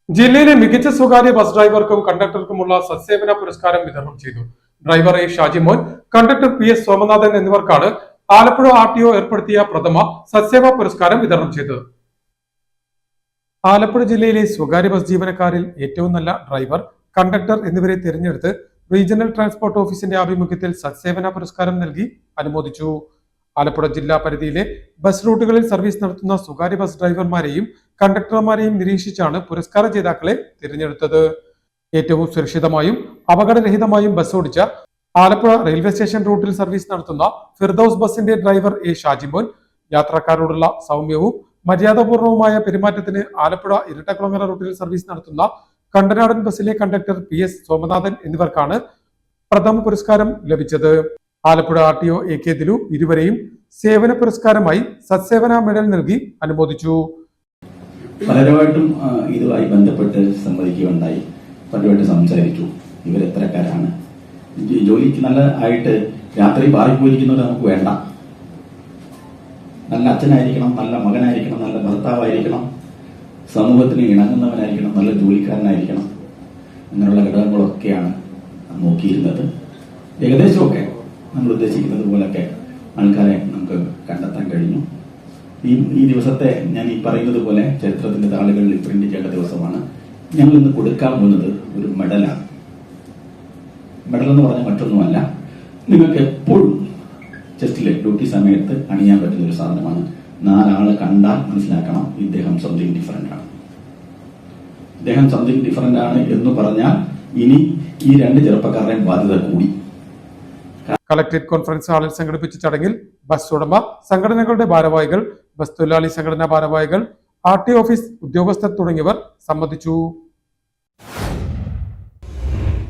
ജില്ലയിലെ മികച്ച സ്വകാര്യ ബസ് ഡ്രൈവർക്കും കണ്ടക്ടർക്കുമുള്ള സത്സേവന പുരസ്കാരം വിതരണം ചെയ്തു. Driver A Shajimon, conductor PS Somanathan എന്നിവർക്കാണ് ആലപ്പുഴ RTO ഏർപ്പെടുത്തിയ പ്രഥമ സത്സേവാ പുരസ്കാരം വിതരണം ചെയ്തത്. ആലപ്പുഴ ജില്ലയിലെ സ്വകാര്യ ബസ് ജീവനക്കാരിൽ ഏറ്റവും നല്ല ഡ്രൈവർ, കണ്ടക്ടർ എന്നിവരെ തിരഞ്ഞെടുത്ത് റീജിയണൽ ട്രാൻസ്പോർട്ട് ഓഫീസിന്റെ ആഭിമുഖ്യത്തിൽ സത്സേവന പുരസ്കാരം നൽകി അനുമോദിച്ചു. ആലപ്പുഴ ജില്ലാ പരിധിയിലെ ബസ് റൂട്ടുകളിൽ സർവീസ് നടത്തുന്ന സ്വകാര്യ ബസ് ഡ്രൈവർമാരെയും കണ്ടക്ടർമാരെയും നിരീക്ഷിച്ചാണ് പുരസ്കാര ജേതാക്കളെ തിരഞ്ഞെടുത്തത്. ഏറ്റവും സുരക്ഷിതമായും അപകടരഹിതമായും ബസ് ഓടിച്ച ആലപ്പുഴ റെയിൽവേ സ്റ്റേഷൻ റൂട്ടിൽ സർവീസ് നടത്തുന്ന ഫിർദൌസ് ബസിന്റെ ഡ്രൈവർ എ ഷാജിമോൻ, യാത്രക്കാരോടുള്ള സൗമ്യവും മര്യാദപൂർവവുമായ പെരുമാറ്റത്തിന് ആലപ്പുഴ ഇരട്ടക്കുളങ്ങര റൂട്ടിൽ സർവീസ് നടത്തുന്ന കണ്ടനാടൻ ബസിലെ കണ്ടക്ടർ PS സോമനാഥൻ എന്നിവർക്കാണ് പ്രഥമ പുരസ്കാരം ലഭിച്ചത്. ആലപ്പുഴ RTO AK ദിലു ഇരുവരെയും സേവന പുരസ്കാരമായി സത്സേവന മെഡൽ നൽകി അനുമോദിച്ചു. പലരുമായിട്ടും ഇതുമായി ബന്ധപ്പെട്ട് സംവദിക്കുകയുണ്ടായി, പലരുമായിട്ട് സംസാരിച്ചു. ഇവരെത്രക്കാരാണ്, ജോലിക്ക് നല്ല ആയിട്ട് രാത്രി പാറിപ്പോയിരിക്കുന്നവർ നമുക്ക് വേണ്ട. നല്ല അച്ഛനായിരിക്കണം, നല്ല മകനായിരിക്കണം, നല്ല ഭർത്താവായിരിക്കണം, സമൂഹത്തിന് ഇണങ്ങുന്നവനായിരിക്കണം, നല്ല ജോലിക്കാരനായിരിക്കണം. അങ്ങനെയുള്ള ഘടകങ്ങളൊക്കെയാണ് നോക്കിയിരുന്നത്. ഏകദേശമൊക്കെ നമ്മൾ ഉദ്ദേശിക്കുന്നത് പോലൊക്കെ ആൾക്കാരെ നമുക്ക് കണ്ടെത്താൻ കഴിഞ്ഞു. ഈ ദിവസത്തെ ഞാൻ ഈ പറയുന്നത് പോലെ ചരിത്രത്തിന്റെ താളുകളിൽ പ്രിന്റ് ചെയ്യേണ്ട ദിവസമാണ്. ഞങ്ങൾ ഇന്ന് കൊടുക്കാൻ പോകുന്നത് ഒരു മെഡലാണ്. മെഡൽ എന്ന് പറഞ്ഞാൽ മറ്റൊന്നുമല്ല, നിങ്ങൾക്ക് എപ്പോഴും ചെസ്റ്റിലെ ഡ്യൂട്ടി സമയത്ത് അണിയാൻ പറ്റുന്ന ഒരു സാധനമാണ്. 4 ആള് കണ്ടാൽ മനസ്സിലാക്കണം ഇദ്ദേഹം സംതിങ് ഡിഫറെന്റ് ആണ്. ഇദ്ദേഹം സംതിങ് ഡിഫറെന്റ് ആണ് എന്ന് പറഞ്ഞാൽ ഇനി ഈ 2 ചെറുപ്പക്കാരുടെയും ബാധ്യത കൂടി. കളക്ടറേറ്റ് കോൺഫറൻസ് ഹാളിൽ സംഘടിപ്പിച്ച ചടങ്ങിൽ ബസ് ഉടമ സംഘടനകളുടെ ഭാരവാഹികൾ, ബസ് തൊഴിലാളി സംഘടനാ ഭാരവാഹികൾ, RTO ഓഫീസ് ഉദ്യോഗസ്ഥർ തുടങ്ങിയവർ സംബന്ധിച്ചു.